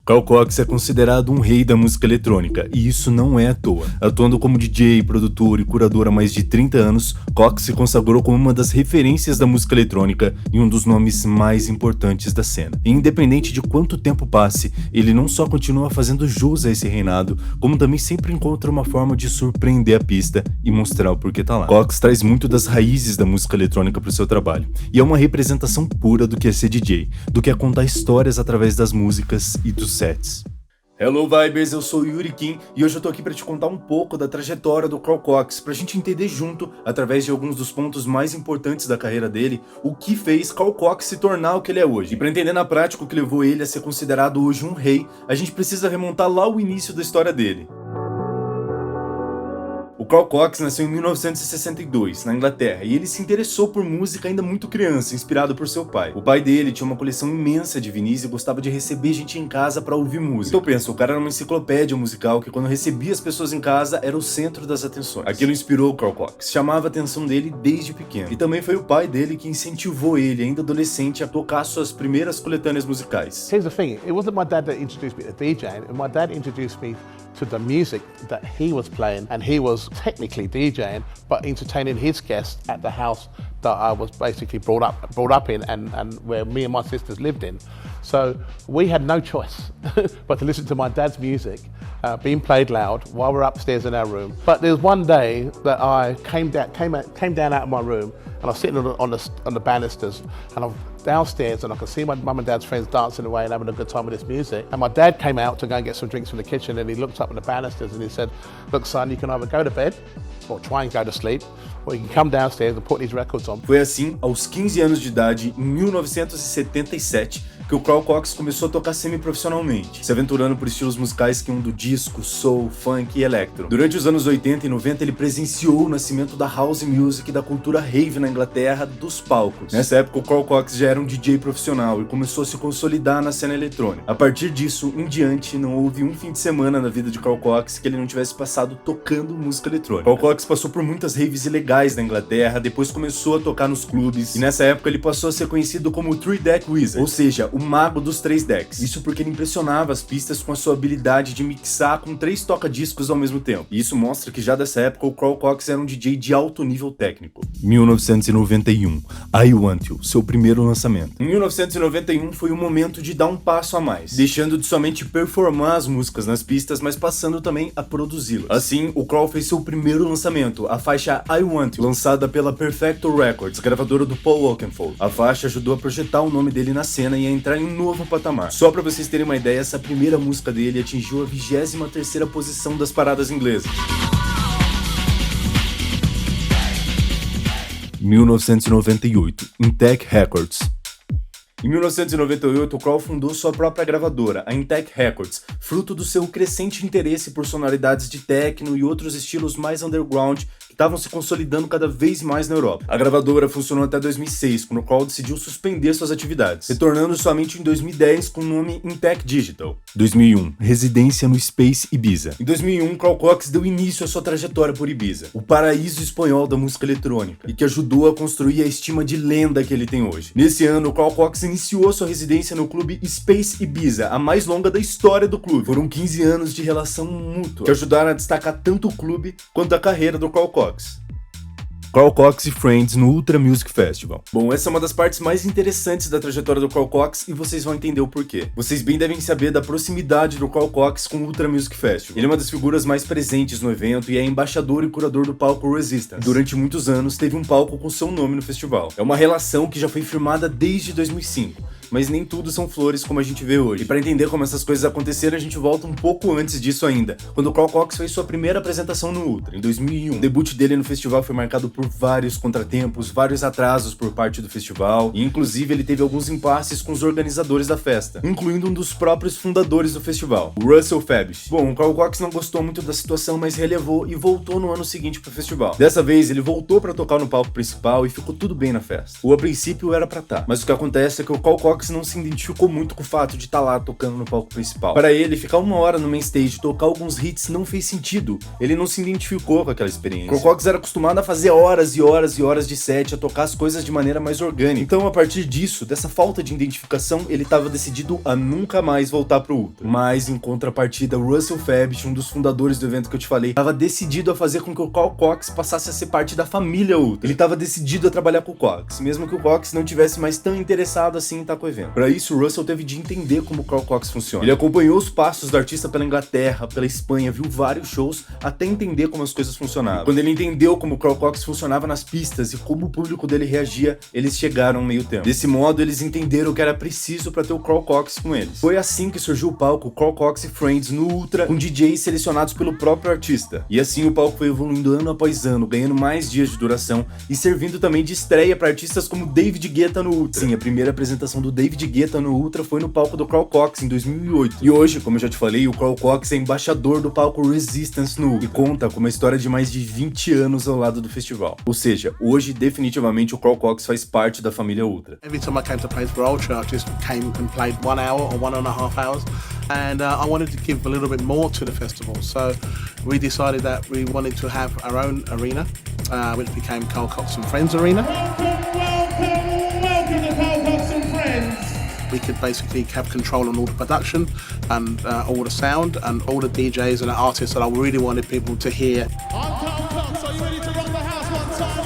Carl Cox é considerado um rei da música eletrônica, e isso não é à toa. Atuando como DJ, produtor e curador há mais de 30 anos, Cox se consagrou como uma das referências da música eletrônica e um dos nomes mais importantes da cena. E independente de quanto tempo passe, ele não só continua fazendo jus a esse reinado, como também sempre encontra uma forma de surpreender a pista e mostrar o porquê tá lá. Cox traz muito das raízes da música eletrônica para o seu trabalho, e é uma representação pura do que é ser DJ, do que é contar histórias através das músicas e dos sets. Hello Vibers, eu sou o Yuri Kim e hoje eu tô aqui para te contar um pouco da trajetória do Carl Cox, pra gente entender junto, através de alguns dos pontos mais importantes da carreira dele, o que fez Carl Cox se tornar o que ele é hoje. E para entender na prática o que levou ele a ser considerado hoje um rei, a gente precisa remontar lá o início da história dele. O Carl Cox nasceu em 1962, na Inglaterra, e ele se interessou por música ainda muito criança, inspirado por seu pai. O pai dele tinha uma coleção imensa de vinis e gostava de receber gente em casa pra ouvir música. Então pensa, o cara era uma enciclopédia musical que quando recebia as pessoas em casa era o centro das atenções. Aquilo inspirou o Carl Cox, chamava a atenção dele desde pequeno. E também foi o pai dele que incentivou ele, ainda adolescente, a tocar suas primeiras coletâneas musicais. Here's the thing, it wasn't my dad that introduced me to DJing, my dad introduced me to the music that he was playing, and he was technically DJing, but entertaining his guests at the house that I was basically brought up in and where me and my sisters lived in. So we had no choice but to listen to my dad's music being played loud while we're upstairs in our room. But there was one day that I came down out of my room and I was sitting on the banisters and I'm downstairs and I could see my mum and dad's friends dancing away and having a good time with this music. And my dad came out to go and get some drinks from the kitchen and he looked up at the banisters and he said, "Look son, you can either go to bed or try and go to sleep, or you can come downstairs and put these records on." Foi assim, aos 15 anos de idade, em 1977, que o Carl Cox começou a tocar semi-profissionalmente, se aventurando por estilos musicais que iam do disco, soul, funk e electro. Durante os anos 80 e 90, ele presenciou o nascimento da house music e da cultura rave na Inglaterra dos palcos. Nessa época, o Carl Cox já era um DJ profissional e começou a se consolidar na cena eletrônica. A partir disso em diante, não houve um fim de semana na vida de Carl Cox que ele não tivesse passado tocando música eletrônica. Carl Cox passou por muitas raves ilegais na Inglaterra, depois começou a tocar nos clubes, e nessa época ele passou a ser conhecido como o Three Deck Wizard, ou seja, o mago dos 3 decks. Isso porque ele impressionava as pistas com a sua habilidade de mixar com 3 toca-discos ao mesmo tempo. E isso mostra que já dessa época o Carl Cox era um DJ de alto nível técnico. 1991, I Want You, seu primeiro lançamento. Em 1991 foi o momento de dar um passo a mais, deixando de somente performar as músicas nas pistas, mas passando também a produzi-las. Assim, o Carl fez seu primeiro lançamento, a faixa I Want You, lançada pela Perfecto Records, gravadora do Paul Oakenfold. A faixa ajudou a projetar o nome dele na cena e a entrar em um novo patamar. Só pra vocês terem uma ideia, essa primeira música dele atingiu a 23ª posição das paradas inglesas. 1998, Intec Records. Em 1998, o Carl fundou sua própria gravadora, a Intec Records, fruto do seu crescente interesse por sonoridades de techno e outros estilos mais underground que estavam se consolidando cada vez mais na Europa. A gravadora funcionou até 2006, quando o Carl decidiu suspender suas atividades, retornando somente em 2010 com o nome Intec Digital. 2001, residência no Space Ibiza. Em 2001, Carl Cox deu início à sua trajetória por Ibiza, o paraíso espanhol da música eletrônica, e que ajudou a construir a estima de lenda que ele tem hoje. Nesse ano, o Carl Cox iniciou sua residência no clube Space Ibiza, a mais longa da história do clube. Foram 15 anos de relação mútua, que ajudaram a destacar tanto o clube quanto a carreira do Carl Cox. Carl Cox e Friends no Ultra Music Festival. Bom, essa é uma das partes mais interessantes da trajetória do Carl Cox e vocês vão entender o porquê. Vocês bem devem saber da proximidade do Carl Cox com o Ultra Music Festival. Ele é uma das figuras mais presentes no evento e é embaixador e curador do palco Resistance. Durante muitos anos teve um palco com seu nome no festival. É uma relação que já foi firmada desde 2005. Mas nem tudo são flores como a gente vê hoje. E para entender como essas coisas aconteceram, a gente volta um pouco antes disso ainda, quando o Carl Cox fez sua primeira apresentação no Ultra, em 2001. O debut dele no festival foi marcado por vários contratempos, vários atrasos por parte do festival, e inclusive ele teve alguns impasses com os organizadores da festa, incluindo um dos próprios fundadores do festival, o Russell Fabish. Bom, o Carl Cox não gostou muito da situação, mas relevou e voltou no ano seguinte pro festival. Dessa vez, ele voltou para tocar no palco principal e ficou tudo bem na festa. O a princípio era pra tá, mas o que acontece é que o Carl Cox Cox não se identificou muito com o fato de estar lá tocando no palco principal. Para ele, ficar uma hora no main stage e tocar alguns hits não fez sentido. Ele não se identificou com aquela experiência. Carl Cox era acostumado a fazer horas e horas e horas de set, a tocar as coisas de maneira mais orgânica. Então, a partir disso, dessa falta de identificação, ele estava decidido a nunca mais voltar pro Ultra. Mas, em contrapartida, Russell Fabish, um dos fundadores do evento que eu te falei, estava decidido a fazer com que o Carl Cox passasse a ser parte da família Ultra. Ele estava decidido a trabalhar com o Cox, mesmo que o Cox não tivesse mais tão interessado assim em estar com o evento. Para isso, o Russell teve de entender como o Carl Cox funciona. Ele acompanhou os passos do artista pela Inglaterra, pela Espanha, viu vários shows até entender como as coisas funcionavam. Quando ele entendeu como o Carl Cox funcionava nas pistas e como o público dele reagia, eles chegaram meio tempo. Desse modo, eles entenderam que era preciso para ter o Carl Cox com eles. Foi assim que surgiu o palco Carl Cox e Friends no Ultra, com DJs selecionados pelo próprio artista. E assim o palco foi evoluindo ano após ano, ganhando mais dias de duração e servindo também de estreia para artistas como David Guetta no Ultra. Sim, a primeira apresentação do David Guetta no Ultra foi no palco do Carl Cox em 2008. E hoje, como eu já te falei, o Carl Cox é embaixador do palco Resistance no Ultra e conta com uma história de mais de 20 anos ao lado do festival. Ou seja, hoje definitivamente o Carl Cox faz parte da família Ultra. Every time I came to play for Ultra, I just came and played 1 hour or 1.5 hours, and I wanted to give a little bit more to the festival. So we decided that we wanted to have our own arena, which became Carl Cox and Friends Arena. Welcome to Carl Cox and Friends. We could basically have control on all the production and all the sound and all the DJs and the artists that I really wanted people to hear. I'm Carl Cox, are you ready to rock the house one time,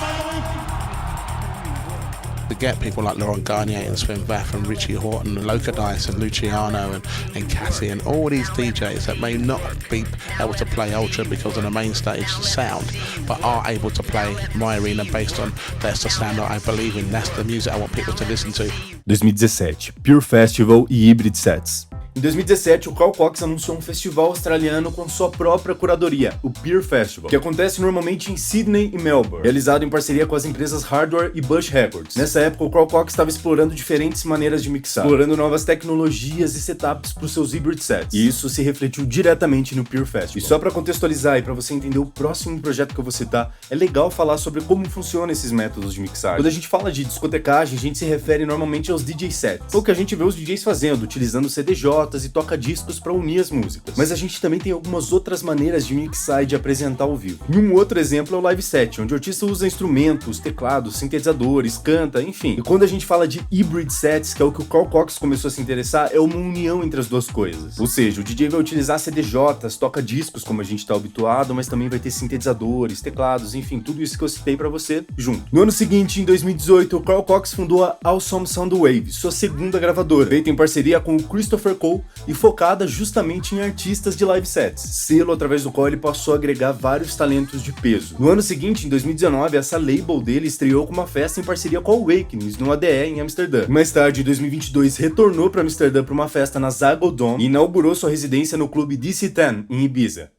To get people like Laurent Garnier and Swin Vath and Richie Horton and Loca Dice and Luciano and Cassie and all these DJs that may not be able to play Ultra because of the main stage sound, but are able to play my arena based on that's the sound that I believe in. That's the music I want people to listen to. 2017, Pure Festival e Hybrid Sets. Em 2017, o Carl Cox anunciou um festival australiano com sua própria curadoria, o Pure Festival, que acontece normalmente em Sydney e Melbourne, realizado em parceria com as empresas Hardware e Bush Records. Nessa época, o Carl Cox estava explorando diferentes maneiras de mixar, explorando novas tecnologias e setups para os seus hybrid sets, e isso se refletiu diretamente no Pure Festival. E só para contextualizar e para você entender o próximo projeto que eu vou citar, é legal falar sobre como funcionam esses métodos de mixagem. Quando a gente fala de discotecagem, a gente se refere normalmente aos DJ sets, ou que a gente vê os DJs fazendo, utilizando CDJ e toca-discos para unir as músicas. Mas a gente também tem algumas outras maneiras de mixar e de apresentar ao vivo. E um outro exemplo é o live set, onde o artista usa instrumentos, teclados, sintetizadores, canta, enfim. E quando a gente fala de hybrid sets, que é o que o Carl Cox começou a se interessar, é uma união entre as duas coisas. Ou seja, o DJ vai utilizar CDJs, toca-discos, como a gente está habituado, mas também vai ter sintetizadores, teclados, enfim, tudo isso que eu citei para você junto. No ano seguinte, em 2018, o Carl Cox fundou a Awesome Soundwave, sua segunda gravadora, feita em parceria com o Christopher Cole e focada justamente em artistas de live sets, selo através do qual ele passou a agregar vários talentos de peso. No ano seguinte, em 2019, essa label dele estreou com uma festa em parceria com a Awakenings, no ADE em Amsterdã. Mais tarde, em 2022, retornou para Amsterdã para uma festa na Zago Dome e inaugurou sua residência no clube DC-10, em Ibiza.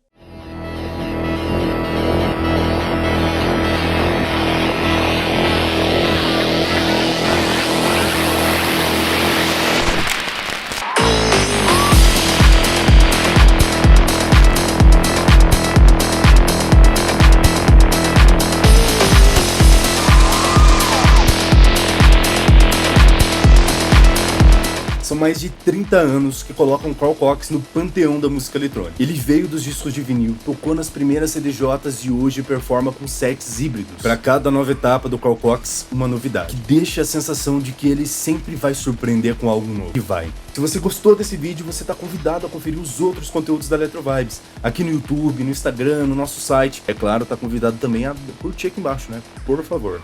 São mais de 30 anos que colocam Carl Cox no panteão da música eletrônica. Ele veio dos discos de vinil, tocou nas primeiras CDJs e hoje performa com sets híbridos. Para cada nova etapa do Carl Cox, uma novidade, que deixa a sensação de que ele sempre vai surpreender com algo novo. E vai. Se você gostou desse vídeo, você está convidado a conferir os outros conteúdos da Electro Vibes, aqui no YouTube, no Instagram, no nosso site. É claro, tá convidado também a curtir aqui embaixo, né? Por favor.